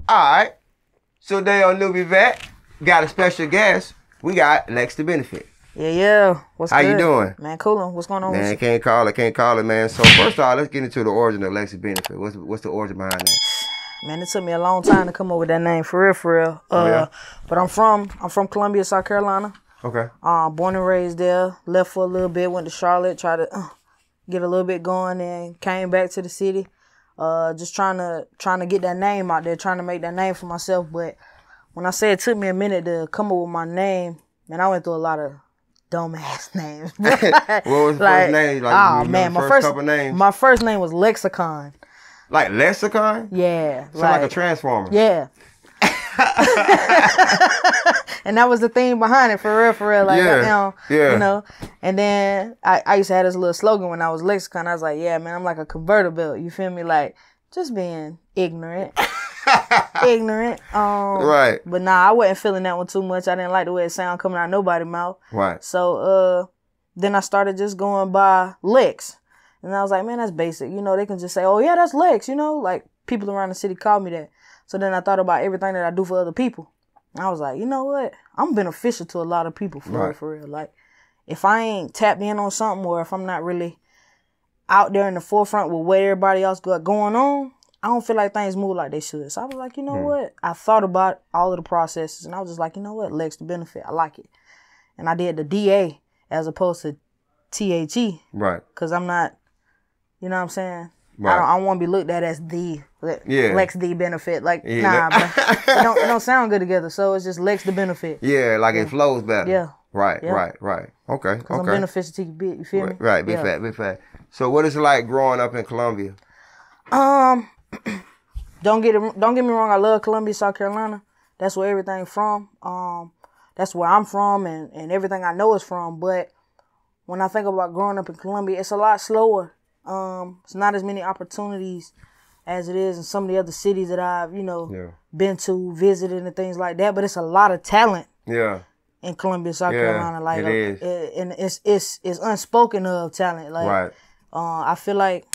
All right. So today on NewbieVet, got a special guest. We got Lex the Benefit. Yeah. What's How good? you doing? Man, coolin'. What's going on? Man, can't call it, man. So first of all, let's get into the origin of Lex the Benefit. What's the origin behind that? Man, it took me a long time to come up with that name, for real. But I'm from Columbia, South Carolina. Okay. Born and raised there. Left for a little bit. Went to Charlotte. Tried to get a little bit going, and came back to the city. Just trying to get that name out there, trying to make that name for myself. But when I say it took me a minute to come up with my name, man, I went through a lot of dumbass names. What was the first name? My first name was Lexicon. Like Lexicon? Yeah. Sound like a transformer. Yeah. And that was the theme behind it, for real. Like, you know. And then I used to have this little slogan when I was Lexicon. I was like, yeah, man, I'm like a converter belt. You feel me? Like, just being ignorant. Right. But nah, I wasn't feeling that one too much. I didn't like the way it sounded coming out of nobody's mouth. Right. So then I started just going by Lex. And I was like, man, that's basic. You know, they can just say, oh, yeah, that's Lex. You know, like people around the city call me that. So then I thought about everything that I do for other people. And I was like, you know what? I'm beneficial to a lot of people, for real. Like, if I ain't tapped in on something, or if I'm not really out there in the forefront with what everybody else got going on, I don't feel like things move like they should. So I was like, you know what? I thought about all of the processes, and I was just like, you know what? Lex the Benefit. I like it. And I did the DA as opposed to THE. Right. Because I'm not, you know what I'm saying? Right. I don't want to be looked at as the Lex the Benefit. Like, nah, but it don't sound good together. So it's just Lex the Benefit. Yeah, like it flows better. Yeah. Right. Okay. Because I'm beneficial to you, you feel me? Right, big fat. So what is it like growing up in Columbia? Don't get me wrong, I love Columbia, South Carolina. That's where everything's from. That's where I'm from, and everything I know is from. But when I think about growing up in Columbia, it's a lot slower. It's not as many opportunities as it is in some of the other cities that I've, been to, visited, and things like that. But it's a lot of talent. Yeah. In Columbia, South Carolina, like it is. And it's unspoken of talent. Like, I feel like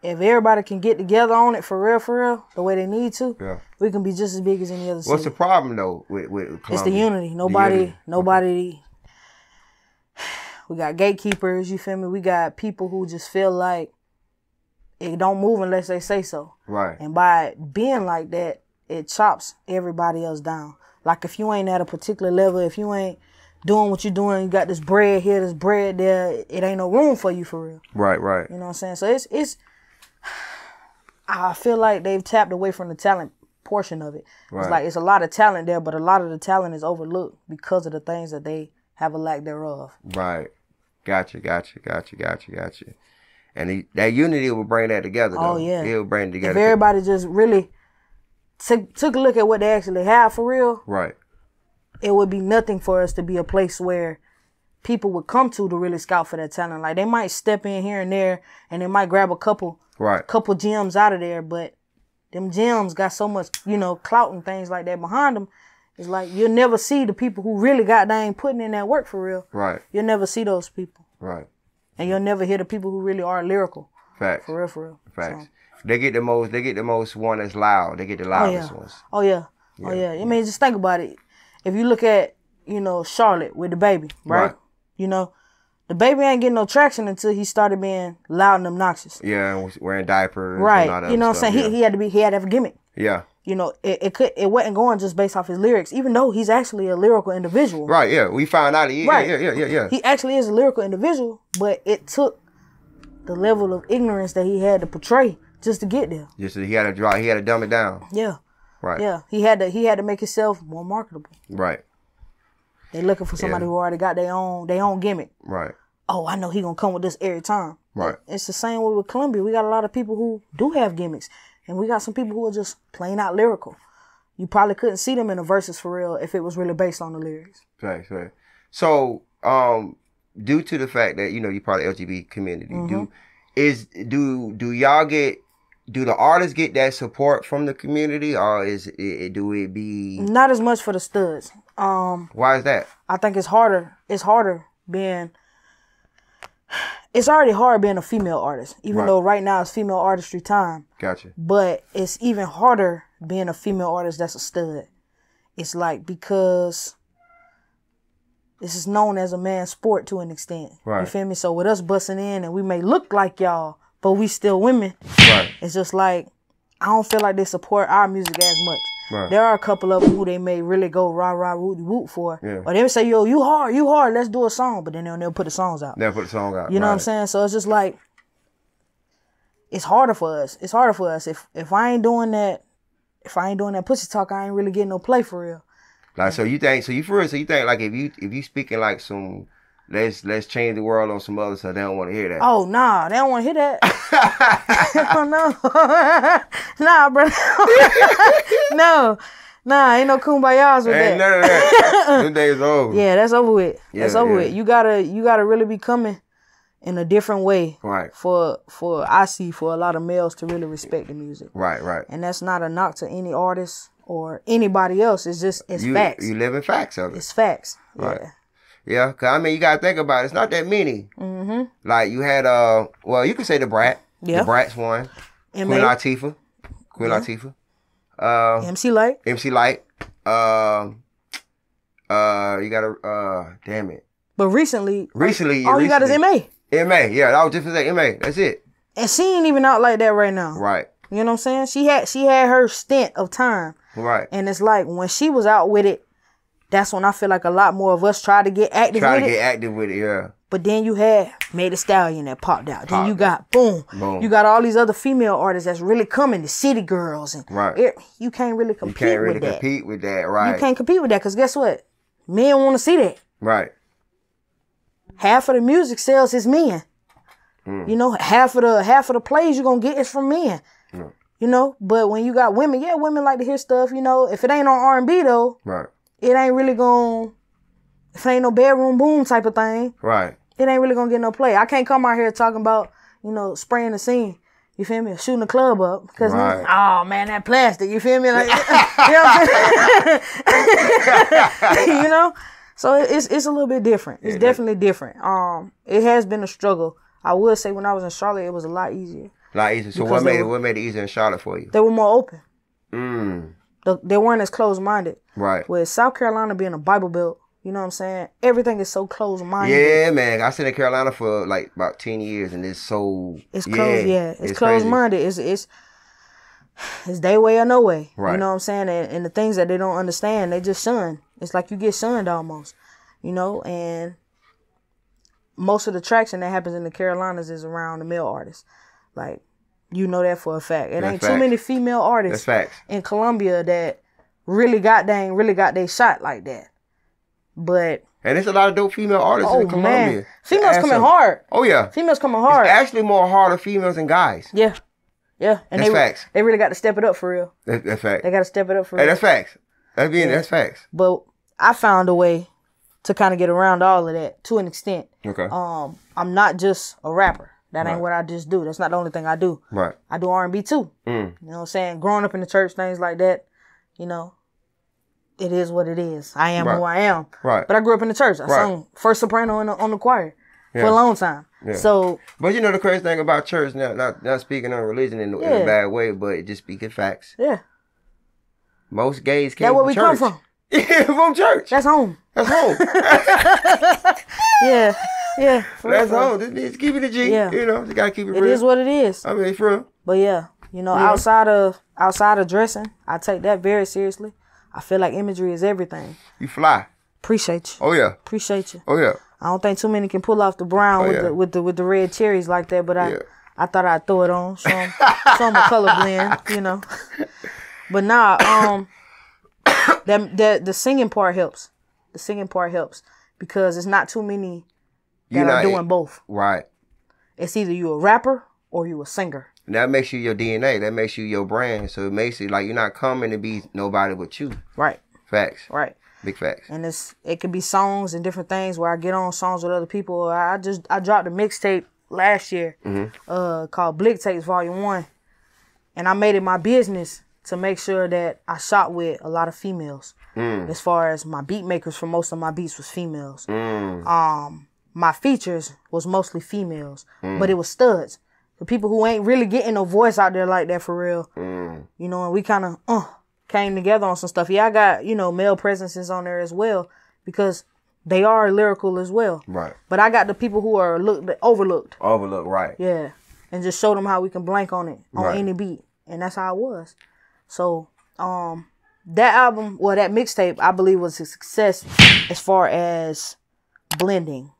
if everybody can get together on it for real, the way they need to, we can be just as big as any other city. What's the problem though with Columbia? It's the unity. Nobody. Okay. We got gatekeepers, you feel me? We got people who just feel like it don't move unless they say so. Right. And by being like that, it chops everybody else down. Like if you ain't at a particular level, if you ain't doing what you're doing, you got this bread here, this bread there, it ain't no room for you for real. Right. You know what I'm saying? So it's I feel like they've tapped away from the talent portion of it. Right. It's like it's a lot of talent there, but a lot of the talent is overlooked because of the things that they have a lack thereof. Right. Gotcha. And that unity will bring that together, though. Oh, yeah. It will bring it together. If everybody just really took a look at what they actually have for real, right, it would be nothing for us to be a place where people would come to really scout for that talent. Like, they might step in here and there, and they might grab a couple gems out of there, but them gems got so much, clout and things like that behind them. It's like you'll never see the people who really got dang putting in that work for real. Right. You'll never see those people. Right. And you'll never hear the people who really are lyrical. Facts. For real. Facts. So. They get the most one that's loud. They get the loudest ones. Oh yeah. I mean, just think about it. If you look at, Charlotte with the baby, right? The baby ain't getting no traction until he started being loud and obnoxious. Yeah, and wearing diapers. Right. And all that you know what I'm saying? Yeah. He had to have a gimmick. Yeah. It wasn't going just based off his lyrics, even though he's actually a lyrical individual. Right, yeah. We found out Yeah. He actually is a lyrical individual, but it took the level of ignorance that he had to portray just to get there. Just he had to dumb it down. Yeah. Right. Yeah. He had to make himself more marketable. Right. They looking for somebody who already got their own gimmick. Right. Oh, I know he gonna come with this every time. Right. It's the same way with Columbia. We got a lot of people who do have gimmicks. And we got some people who are just plain out lyrical. You probably couldn't see them in the verses for real if it was really based on the lyrics. Right. So, due to the fact that, you're part of the LGBT community, do the artists get that support from the community, or do it be... Not as much for the studs. Why is that? I think it's harder. It's harder being... It's already hard being a female artist, even though right now it's female artistry time. Gotcha. But it's even harder being a female artist that's a stud. It's like because this is known as a man's sport to an extent. Right. You feel me? So with us busting in and we may look like y'all, but we still women. Right. It's just like, I don't feel like they support our music as much. Right. There are a couple of them who they may really go rah rah woot woot for. Yeah. Or they would say, yo, you hard, let's do a song. But then they'll never put the songs out. Never put the song out. You know what I'm saying? So it's just like, it's harder for us. It's harder for us. If I ain't doing that pussy talk, I ain't really getting no play for real. Like, so you think like if you speaking like some, let's change the world on some other stuff, they don't want to hear that. Oh, nah, they don't want to hear that. Oh, no. Nah, bro. No, ain't no kumbayas with ain't that. None of that. Them days over. Yeah, that's over with. That's over with. You gotta really be coming in a different way. Right. For a lot of males to really respect the music. Right. And that's not a knock to any artist or anybody else. It's just, it's facts. You live in facts of it. It's facts. Right. Yeah, because, I mean, you got to think about it. It's not that many. Mm-hmm. Like, you had, well, you could say The Brat. Yeah. The Brat's one. Queen Latifah. MC Light. You got damn it. But recently. All you got is M.A. M.A., yeah, that was just for that. M.A., that's it. And she ain't even out like that right now. Right. You know what I'm saying? She had her stint of time. Right. And it's like, when she was out with it, that's when I feel like a lot more of us tried to get active with it. Yeah. But then you had Made a Stallion that popped out. Then you got, boom. You got all these other female artists that's really coming, the City Girls. And you can't really compete with that, right. You can't compete with that, because guess what? Men want to see that. Right. Half of the music sales is men. You know, half of the plays you're going to get is from men. You know, but when you got women, women like to hear stuff, you know. If it ain't on R&B though, right, it ain't really if it ain't no bedroom boom type of thing, right, it ain't really gonna get no play. I can't come out here talking about, you know, spraying the scene, you feel me, or shooting the club up, because, oh man, that plastic, you feel me, like, you know what I'm saying? You know, so it's a little bit different. It's definitely different. It has been a struggle. I would say when I was in Charlotte, it was a lot easier. So what made it easier in Charlotte for you? They were more open. They weren't as closed-minded. Right. With South Carolina being a Bible Belt, you know what I'm saying? Everything is so closed-minded. Yeah, man. I stayed in Carolina for like about 10 years, and it's so... It's closed, It's closed-minded. It's their way or no way. Right. You know what I'm saying? And the things that they don't understand, they just shun. It's like you get shunned almost, you know? And most of the traction that happens in the Carolinas is around the male artists. Like, you know that for a fact. It ain't too many female artists in Columbia that really got their shot like that. But... And there's a lot of dope female artists in Columbia. Man. Females coming hard. Oh, yeah. Females coming hard. It's actually more harder females than guys. Yeah. Yeah. And that's facts. They really got to step it up for real. That's facts. They got to step it up for real. Hey, that's facts. That's facts. But I found a way to kind of get around all of that to an extent. Okay. I'm not just a rapper. That ain't what I just do. That's not the only thing I do. Right. I do R&B too. You know what I'm saying? Growing up in the church, things like that, you know, it is what it is. I am who I am. Right. But I grew up in the church. I sung first soprano on the choir for a long time. Yeah. So. But you know the crazy thing about church, not speaking on religion in a bad way, but just speaking facts. Yeah. Most gays came from church. That's where we come from. Yeah, from church. That's home. That's home. Yeah. Yeah. That's home. Just keep it a G. Yeah. You know, you gotta keep it real. It is what it is. I mean, for real. But yeah, you know, outside of dressing, I take that very seriously. I feel like imagery is everything. You fly. Appreciate you. Oh yeah. Appreciate you. Oh yeah. I don't think too many can pull off the brown with the red cherries like that, but I thought I'd throw it on, show them a color blend, you know. But nah, the singing part helps. The singing part helps because it's not too many that are doing both. Right. It's either you a rapper or you a singer. And that makes you your DNA. That makes you your brand. So it makes you like you're not coming to be nobody but you. Right. Facts. Right. Big facts. And it could be songs and different things where I get on songs with other people. I dropped a mixtape last year called Blick Tapes Volume 1. And I made it my business to make sure that I shot with a lot of females. As far as my beat makers for most of my beats was females. My features was mostly females, but it was studs. The people who ain't really getting no voice out there like that for real. You know, and we kind of, came together on some stuff. Yeah, I got, male presences on there as well because they are lyrical as well. Right. But I got the people who are overlooked. Overlooked, right. Yeah. And just show them how we can blank on it, on any beat. And that's how it was. So, that album, that mixtape, I believe was a success as far as blending.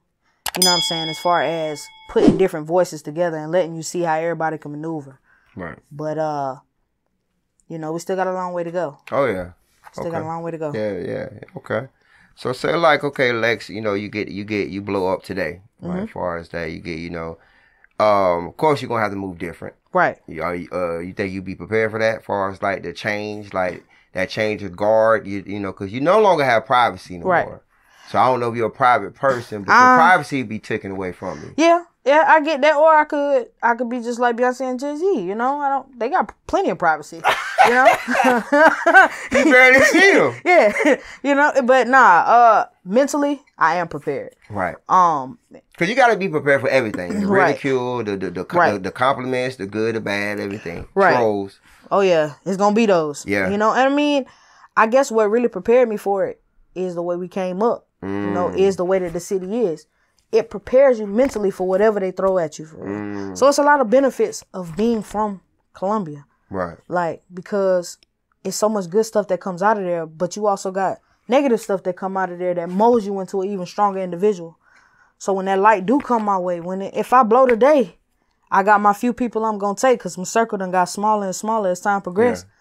You know what I'm saying? As far as putting different voices together and letting you see how everybody can maneuver. Right. But, we still got a long way to go. Oh, yeah. Still got a long way to go. Yeah. Okay. So say like, okay, Lex, you blow up today. Right? As far as that, you get, of course you're going to have to move different. Right. You think you'd be prepared for that? As far as like the change, like that change of guard, because you no longer have privacy no more. So I don't know if you're a private person, but your privacy be taken away from you. Yeah, I get that. Or I could be just like Beyonce and Jay-Z. They got plenty of privacy. You barely see them. Yeah, but nah. Mentally, I am prepared. Right. Because you got to be prepared for everything: the ridicule, the compliments, the good, the bad, everything. Right. Trolls. Oh yeah, it's gonna be those. Yeah. And I mean, I guess what really prepared me for it is the way we came up. Is the way that the city is. It prepares you mentally for whatever they throw at you. For real. So it's a lot of benefits of being from Columbia. Right. Like, because it's so much good stuff that comes out of there, but you also got negative stuff that come out of there that molds you into an even stronger individual. So when that light do come my way, if I blow today, I got my few people I'm going to take, because my circle done got smaller and smaller as time progressed. Yeah.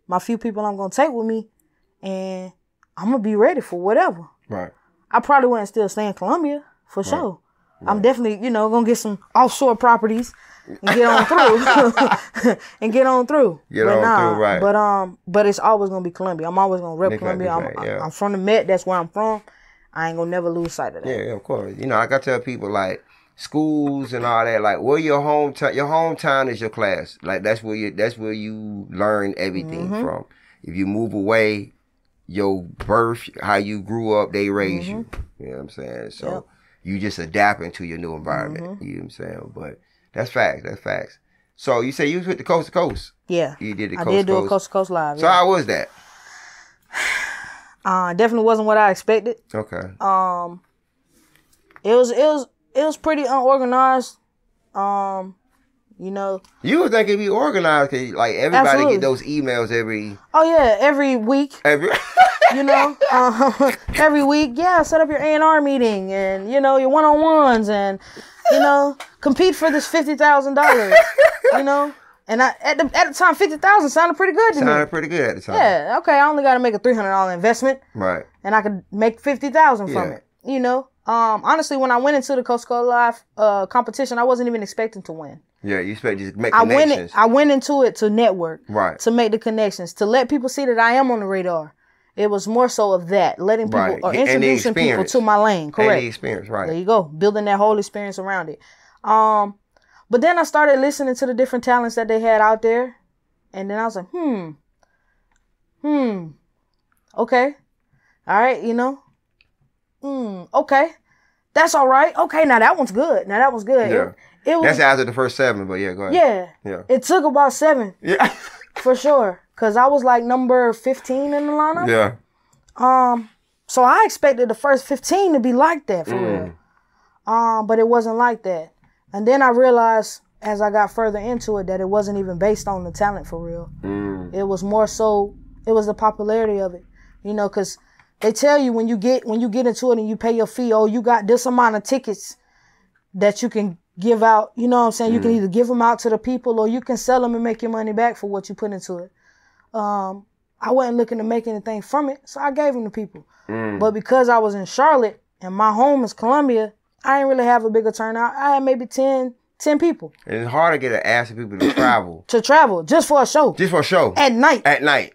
My few people I'm going to take with me, and I'm going to be ready for whatever. Right. I probably wouldn't still stay in Columbia, for sure. Right. I'm definitely, going to get some offshore properties and get on through. But it's always going to be Columbia. I'm always going to rep Columbia. I'm from the Met. That's where I'm from. I ain't going to never lose sight of that. Yeah, of course. I got to tell people, like, schools and all that, like, where your hometown is your class. Like, that's where you learn everything from. If you move away, your birth, how you grew up, they raised you. You know what I'm saying? So you just adapting to your new environment. You know what I'm saying? But that's facts. So you say you was with the Coast to Coast. Yeah. You did the Coast to Coast. I did do a Coast to Coast live. So how was that? Definitely wasn't what I expected. Okay. It was pretty unorganized. You would think it'd be organized, cause like everybody Absolutely. Get those emails every. Oh yeah, every week. Every week. Yeah, set up your A&R meeting and your one-on-ones and compete for this $50,000. And at the time, $50,000 sounded pretty good to me. Sounded pretty good at the time. Yeah. Okay, I only got to make a $300 investment. Right. And I could make $50,000 from it. Honestly, when I went into the Coast to Coast Live competition, I wasn't even expecting to win. Yeah, you expect to make connections. I went into it to network. Right. To make the connections, to let people see that I am on the radar. It was more so of that, letting people or introducing people to my lane. Correct. And the experience, right. There you go. Building that whole experience around it. But then I started listening to the different talents that they had out there. And then I was like, okay. All right, okay. That's all right. Okay, now that one's good. Yeah. It was, that's after the first 7, but yeah, go ahead. Yeah. It took about 7. Yeah. For sure. Because I was like number 15 in the lineup. Yeah. So I expected the first 15 to be like that for real. But it wasn't like that. And then I realized as I got further into it that it wasn't even based on the talent for real. It was more so, it was the popularity of it. Because they tell you when you get into it and you pay your fee, you got this amount of tickets that you can give out. You know what I'm saying? You can either give them out to the people or you can sell them and make your money back for what you put into it. I wasn't looking to make anything from it, so I gave them to people. But because I was in Charlotte and my home is Columbia, I didn't really have a bigger turnout. I had maybe 10 people. And it's hard to get an ass of people to travel. Just for a show. At night.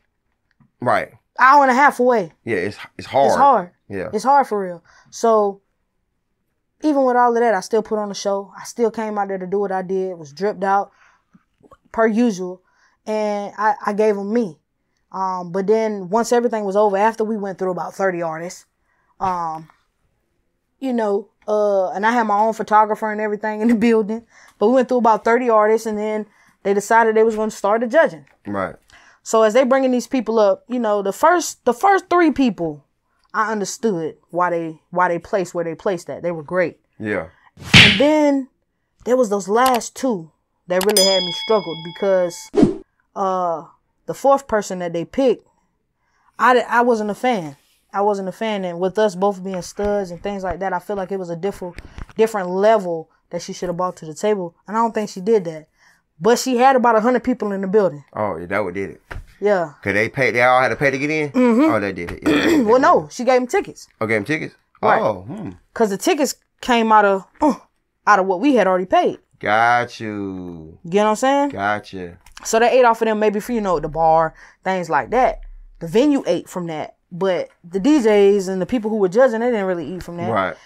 Right. Hour and a half away. Yeah, it's hard. It's hard. Yeah. It's hard for real. So even with all of that, I still put on the show. I still came out there to do what I did. Was dripped out per usual. And I gave them me. But then once everything was over, after we went through about 30 artists, and I had my own photographer and everything in the building, but we went through about 30 artists and then they decided they was going to start the judging. Right. So as they bringing these people up, you know, the first 3 people, I understood why they placed where they placed at. They were great. Yeah. And then there was those last 2 that really had me struggled because the 4th person that they picked, I wasn't a fan. I wasn't a fan, and with us both being studs and things like that, I feel like it was a different level that she should have brought to the table, and I don't think she did that. But she had about 100 people in the building. Oh, yeah, that what did it. Yeah. Cause they all had to pay to get in. Mm-hmm. Oh, they did it. Yeah, well, no, she gave them tickets. Oh, gave them tickets. Right. Oh, Cause the tickets came out of what we had already paid. Got you. You know what I'm saying? Gotcha. So they ate off of them maybe for, you know, the bar, things like that. The venue ate from that. But the DJs and the people who were judging, they didn't really eat from that. Right.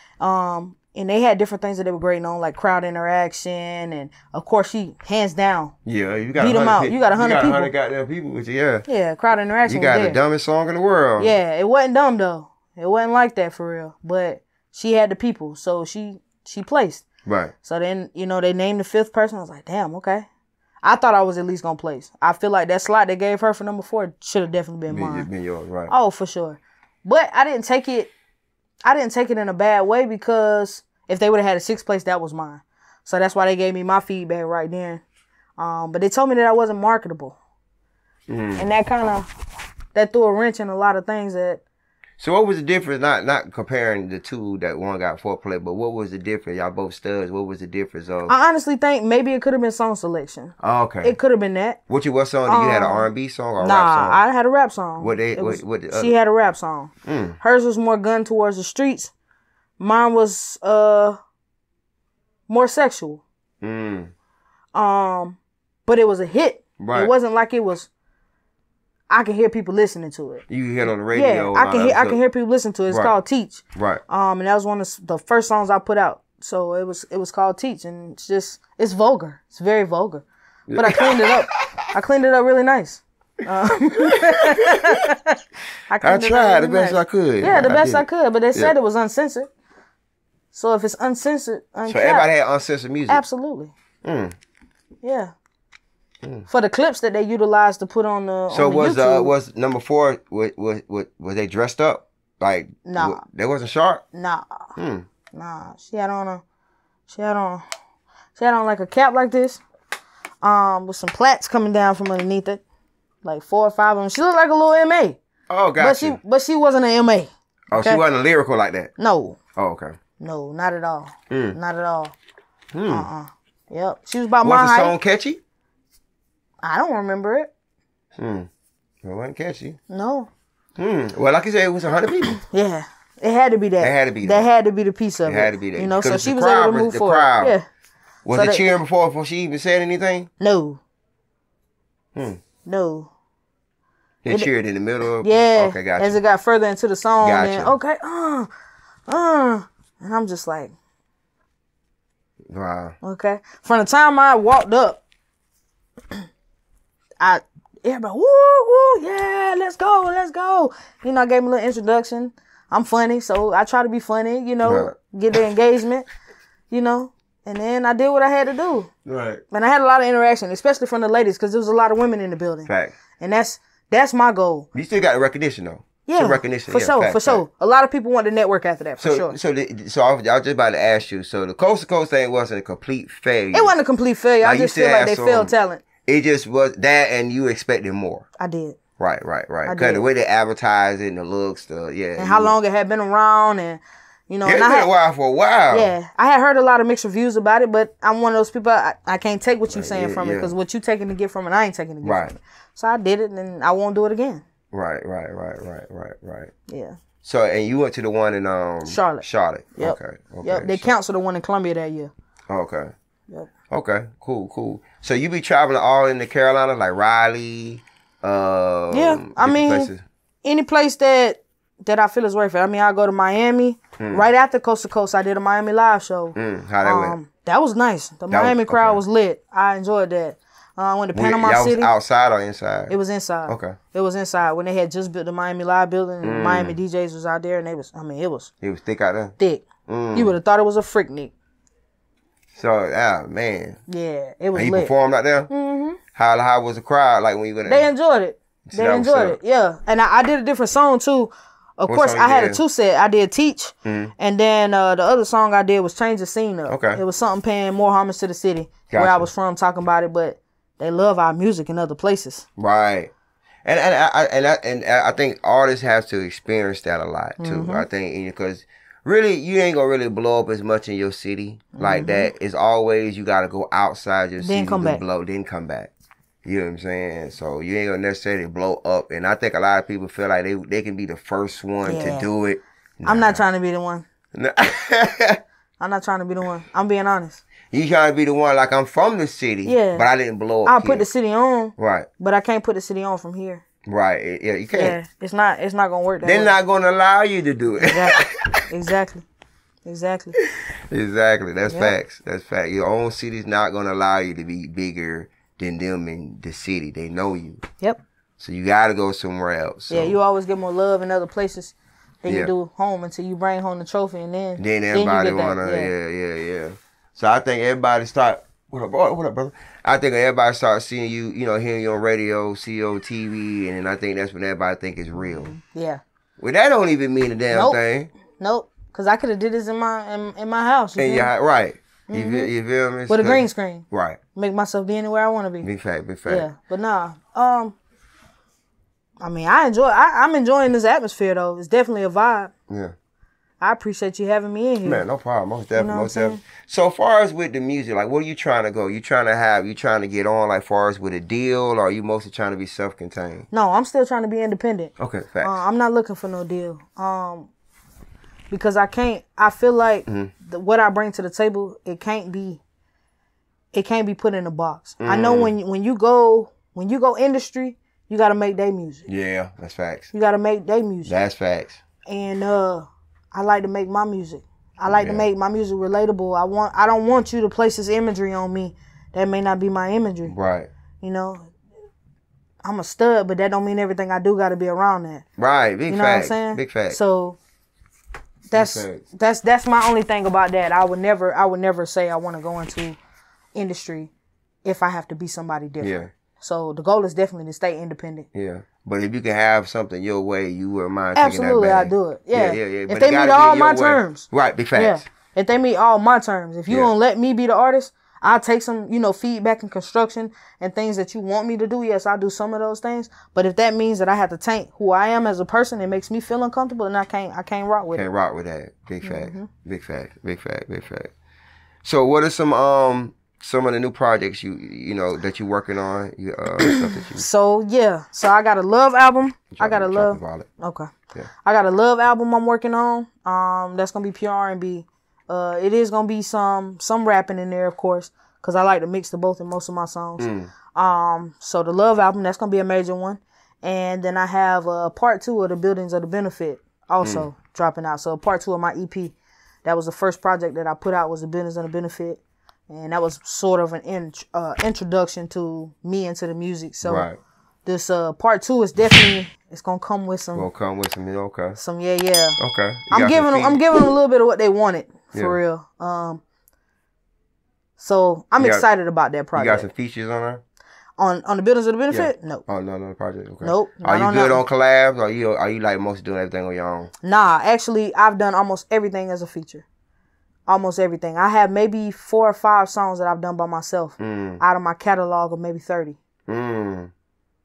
And they had different things that they were grading on, like crowd interaction. And, of course, she, hands down, yeah, you got beat them out. You got 100 people. 100 goddamn people with you, yeah. Yeah, crowd interaction. You got the dumbest song in the world. Yeah, it wasn't dumb, though. It wasn't like that for real. But she had the people, so she placed. Right. So then, you know, they named the 5th person. I was like, damn, okay. I thought I was at least going to place. I feel like that slot they gave her for number 4 should have definitely been mine. Been yours, right. Oh, for sure. But I didn't take it in a bad way because if they would have had a 6th place, that was mine. So that's why they gave me my feedback right then. But they told me that I wasn't marketable. And that threw a wrench in a lot of things that. So what was the difference? Not comparing the 2 that one got 4th place, but what was the difference? Y'all both studs. What was the difference of? I honestly think maybe it could have been song selection. Oh, okay. It could have been that. What song? You had an R&B song or a rap song? I had a rap song. She had a rap song. Hers was more gun towards the streets. Mine was more sexual. But it was a hit. Right. It wasn't like it was. I can hear people listening to it. You hear it on the radio. Yeah, I can hear people listen to it. It's called Teach. Right. And that was one of the first songs I put out. So it was called Teach, and it's vulgar. It's very vulgar. But I cleaned it up. I cleaned it up really nice. I tried the best I could. Yeah, the best I could. But they said it was uncensored. So if it's uncensored, uncapped, so everybody had uncensored music. Absolutely. Yeah. For the clips that they utilized to put on the YouTube. Was number 4 was they dressed up? Like nah. They wasn't sharp? Nah. Nah. She had on like a cap like this. With some plaits coming down from underneath it. Like 4 or 5 of them. She looked like a little MA. Oh, gotcha. But she wasn't an MA. Oh, okay? She wasn't lyrical like that? No. Oh, okay. No, not at all. Not at all. Yep. She was about my height. Was the song catchy? I don't remember it. It wasn't catchy. No. Well, like you said, it was 100 people. Yeah. It had to be that. It had to be that. That had to be the piece of it. It had to be that. You know, so she was able to move forward. Yeah. Was it cheering before she even said anything? No. No. They cheered in the middle of okay, gotcha. As it got further into the song, gotcha. And okay, and I'm just like, wow. Okay. From the time I walked up, everybody, woo, woo, yeah, let's go. You know, I gave him a little introduction. I'm funny, so I try to be funny, you know, get the engagement, you know. And then I did what I had to do. Right. And I had a lot of interaction, especially from the ladies, because there was a lot of women in the building. Fact. And that's my goal. You still got the recognition, though. Yeah. Some recognition. For sure. A lot of people want to network after that, for sure. So I was just about to ask you, so the Coast to Coast thing wasn't a complete failure. It wasn't a complete failure. I just feel like they failed talent. It just was that, and you expected more. I did. Right. Because the way they advertised it and the looks, and how long it had been around, and you know, it's been a while for a while. Yeah, I had heard a lot of mixed reviews about it, but I'm one of those people. I can't take what you're saying from it, because what you taking to get from it, I ain't taking to get from it. So I did it, and I won't do it again. Right. Yeah. So, and you went to the one in Charlotte. Yep. Okay. Yep. They canceled the one in Columbia that year. Okay. Yep. Okay. Cool. So you be traveling all in the Carolinas, like Raleigh. Yeah. I mean, places. Any place that I feel is worth it. I mean, I go to Miami. Right after Coast to Coast, I did a Miami live show. How that went? That was nice. The Miami crowd was lit. I enjoyed that. I went to Panama City. Was outside or inside? It was inside. Okay. It was inside when they had just built the Miami Live building, and Miami DJs was out there, and it was thick out there. Thick. You would have thought it was a Freaknik. So, man. Yeah, it was. And you lit. performed out there? Mm-hmm. How was the crowd like when you went? They enjoyed it. They enjoyed it. Yeah. And I did a different song too. Of course, I had a 2-set. I did Teach. And then the other song I did was Change the Scene Up. Okay. It was something paying more homage to the city where I was from, talking about it. But they love our music in other places. Right. And I think artists have to experience that a lot too. I think because really you ain't gonna really blow up as much in your city like that. It's always you gotta go outside your city to blow, then come back. You know what I'm saying? So you ain't gonna necessarily blow up. And I think a lot of people feel like they can be the first one to do it. Nah. I'm not trying to be the one. I'm not trying to be the one. I'm being honest. You trying to be the one, like I'm from the city, but I didn't blow up. I'll put the city on, right? But I can't put the city on from here, right? Yeah, you can't. Yeah, it's not gonna work. They're not gonna allow you to do it. Exactly. That's facts. That's fact. Your own city's not gonna allow you to be bigger than them in the city. They know you. Yep. So you gotta go somewhere else. So. Yeah, you always get more love in other places than you do home until you bring home the trophy, and then everybody wanna yeah. So I think everybody start. What up, brother? I think everybody start seeing you, hearing you on radio, see you on TV, and I think that's when everybody think it's real. Yeah. Well, that don't even mean a damn thing. Nope. Cause I could have did this in my house. Right. You feel me? With a green screen. Right. Make myself be anywhere I want to be. Big fact. Yeah, but nah. I mean, I'm enjoying this atmosphere though. It's definitely a vibe. Yeah. I appreciate you having me in here. Man, no problem. Most definitely. So far as with the music, like, where are you trying to go? You trying to get on, like, far as with a deal, or are you mostly trying to be self-contained? No, I'm still trying to be independent. Okay, facts. I'm not looking for no deal. Because I feel like what I bring to the table, it can't be put in a box. I know when you go industry, you got to make their music. Yeah, that's facts. You got to make their music. That's facts. And I like to make my music. I like to make my music relatable. I don't want you to place this imagery on me that may not be my imagery. Right. I'm a stud, but that don't mean everything I do got to be around that. Right. Big you know facts. What I'm saying? Big facts. So that's my only thing about that. I would never say I want to go into industry if I have to be somebody different. Yeah. So the goal is definitely to stay independent. Yeah. But if you can have something your way, you wouldn't mind Absolutely, taking that I do it. Yeah. If they meet all my terms. Right, big facts. Yeah. If they meet all my terms. If you don't let me be the artist, I'll take some, feedback and construction and things that you want me to do. Yes, I'll do some of those things. But if that means that I have to taint who I am as a person, it makes me feel uncomfortable, and I can't rock with it. Can't rock with that. Big fact. Big fact. Big fact. Big fact. So what are some of the new projects that you're working on? Stuff that you... So I got a love album. Okay. I got a love album I'm working on. That's gonna be pure R&B. It is gonna be some rapping in there, of course, because I like to mix the both in most of my songs. So the love album, that's gonna be a major one, and then I have part 2 of the Buildings of the Benefit also dropping out. So part 2 of my EP, that was the first project that I put out, was the Buildings of the Benefit. And that was sort of an introduction to me into the music. So this part 2 is definitely, it's gonna come with some. Okay. Some yeah. Okay. I'm giving them a little bit of what they wanted for real. So I'm excited about that project. You got some features on there? On the Buildings of the Benefit? Yeah. No. Oh no, project. Okay. Nope. Are you good on collabs? Or are you like mostly doing everything on your own? Nah, actually, I've done almost everything as a feature. Almost everything. I have maybe 4 or 5 songs that I've done by myself out of my catalog of maybe 30. You know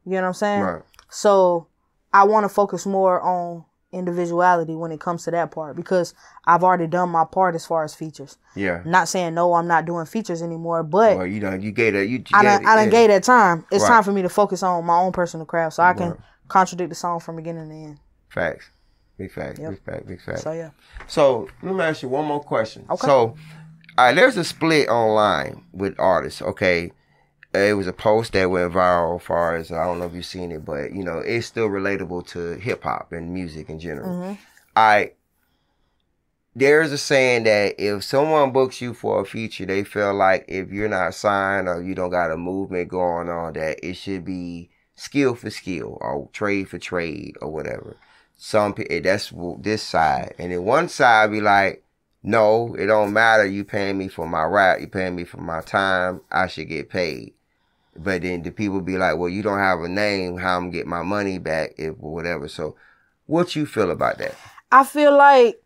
what I'm saying? Right. So I want to focus more on individuality when it comes to that part, because I've already done my part as far as features. Yeah. Not saying no, I'm not doing features anymore, but well, you gave that. I done gave that time. It's time for me to focus on my own personal craft, so I can contradict the song from beginning to end. Facts. Big fact. Big fact. So yeah. So let me ask you one more question. Okay. So, there's a split online with artists. Okay, it was a post that went viral. As far as, I don't know if you've seen it, but it's still relatable to hip hop and music in general. There's a saying that if someone books you for a feature, they feel like if you're not signed or you don't got a movement going on, that it should be skill for skill or trade for trade or whatever. Some people, that's this side, and then one side be like, no, it don't matter. You paying me for my rap, you paying me for my time, I should get paid. But then the people be like, well, you don't have a name. How I'm get my money back if or whatever. So what you feel about that? I feel like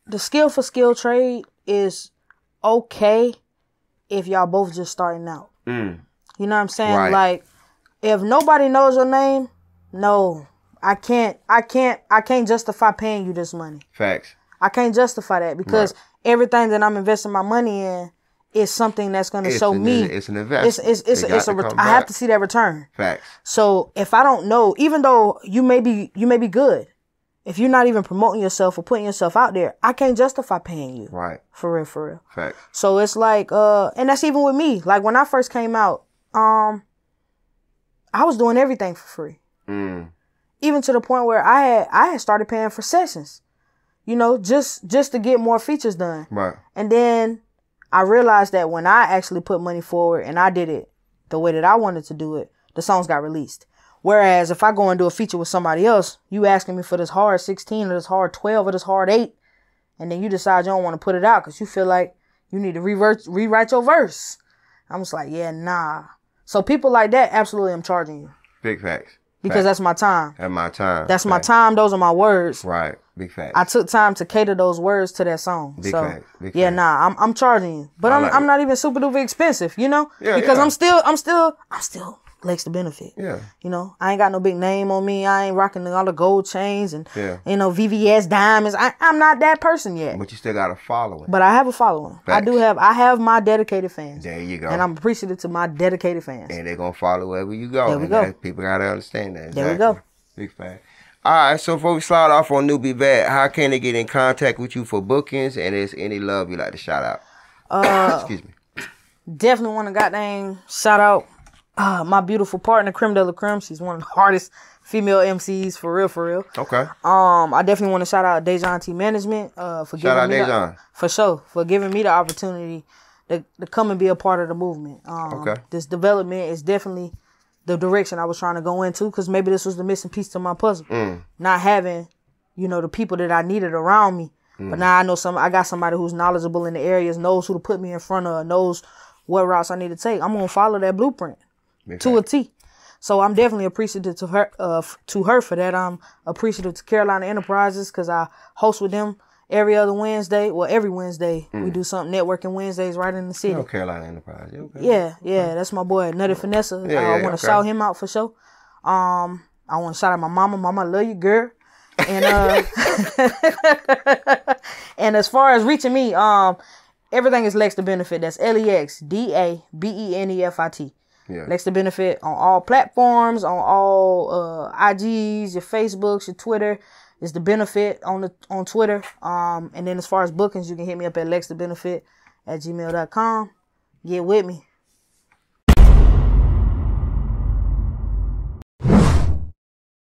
the skill for skill trade is okay if y'all both just starting out. You know what I'm saying? Right. Like, if nobody knows your name, no, I can't justify paying you this money. Facts. I can't justify that because everything that I'm investing my money in is something that's going to show me. It's an investment. I have to see that return. Facts. So if I don't know, even though you may be good, if you're not even promoting yourself or putting yourself out there, I can't justify paying you. Right. For real. Facts. So it's like, and that's even with me. Like when I first came out, I was doing everything for free. Even to the point where I had started paying for sessions, you know, just to get more features done. Right. And then I realized that when I actually put money forward and I did it the way that I wanted to do it, the songs got released. Whereas if I go and do a feature with somebody else, you asking me for this hard 16 or this hard 12 or this hard 8, and then you decide you don't want to put it out because you feel like you need to rewrite your verse. I'm just like, yeah, nah. So people like that, absolutely, I'm charging you. Big facts. Because that's my time. That's my time. That's my time. Those are my words. Right. Big facts. I took time to cater those words to that song. Big facts. Big yeah, facts. nah, I'm charging you, but I'm not even super duper expensive, you know, because I'm still Lex the Benefit. Yeah. You know, I ain't got no big name on me. I ain't rocking all the gold chains and you know VVS diamonds. I'm not that person yet. But you still got a following. But I have a following. Facts. I have my dedicated fans. There you go. And I'm appreciative to my dedicated fans. And they're gonna follow wherever you go. There we go. People gotta understand that. Exactly. There we go. Big fact. All right, so before we slide off on NewbieVet, how can they get in contact with you for bookings? And is any love you like to shout out? Excuse me. Definitely want to goddamn shout out my beautiful partner, Creme de la Creme. She's one of the hardest female MCs for real. Okay. I definitely want to shout out Dejan T Management for giving me for giving me the opportunity to come and be a part of the movement. Okay. This development is definitely the direction I was trying to go into because maybe this was the missing piece to my puzzle. Not having, you know, the people that I needed around me. But now I got somebody who's knowledgeable in the areas, knows who to put me in front of, knows what routes I need to take. I'm going to follow that blueprint to a T. So I'm definitely appreciative to her for that. I'm appreciative to Carolina Enterprises because I host with them every other Wednesday. Well, every Wednesday we do something networking Wednesdays right in the city. Carolina Enterprise. Okay. Yeah. That's my boy, Nutty Finessa. I want to shout him out for sure. I want to shout out my mama. Mama, I love you, girl. And and as far as reaching me, everything is Lex the Benefit. That's LEXDABENEFIT. Yeah. Lex the Benefit on all platforms, on all IGs, your Facebooks, your Twitter. It's the Benefit on Twitter. And then as far as bookings, you can hit me up at lexthebenefit@gmail.com. Get with me.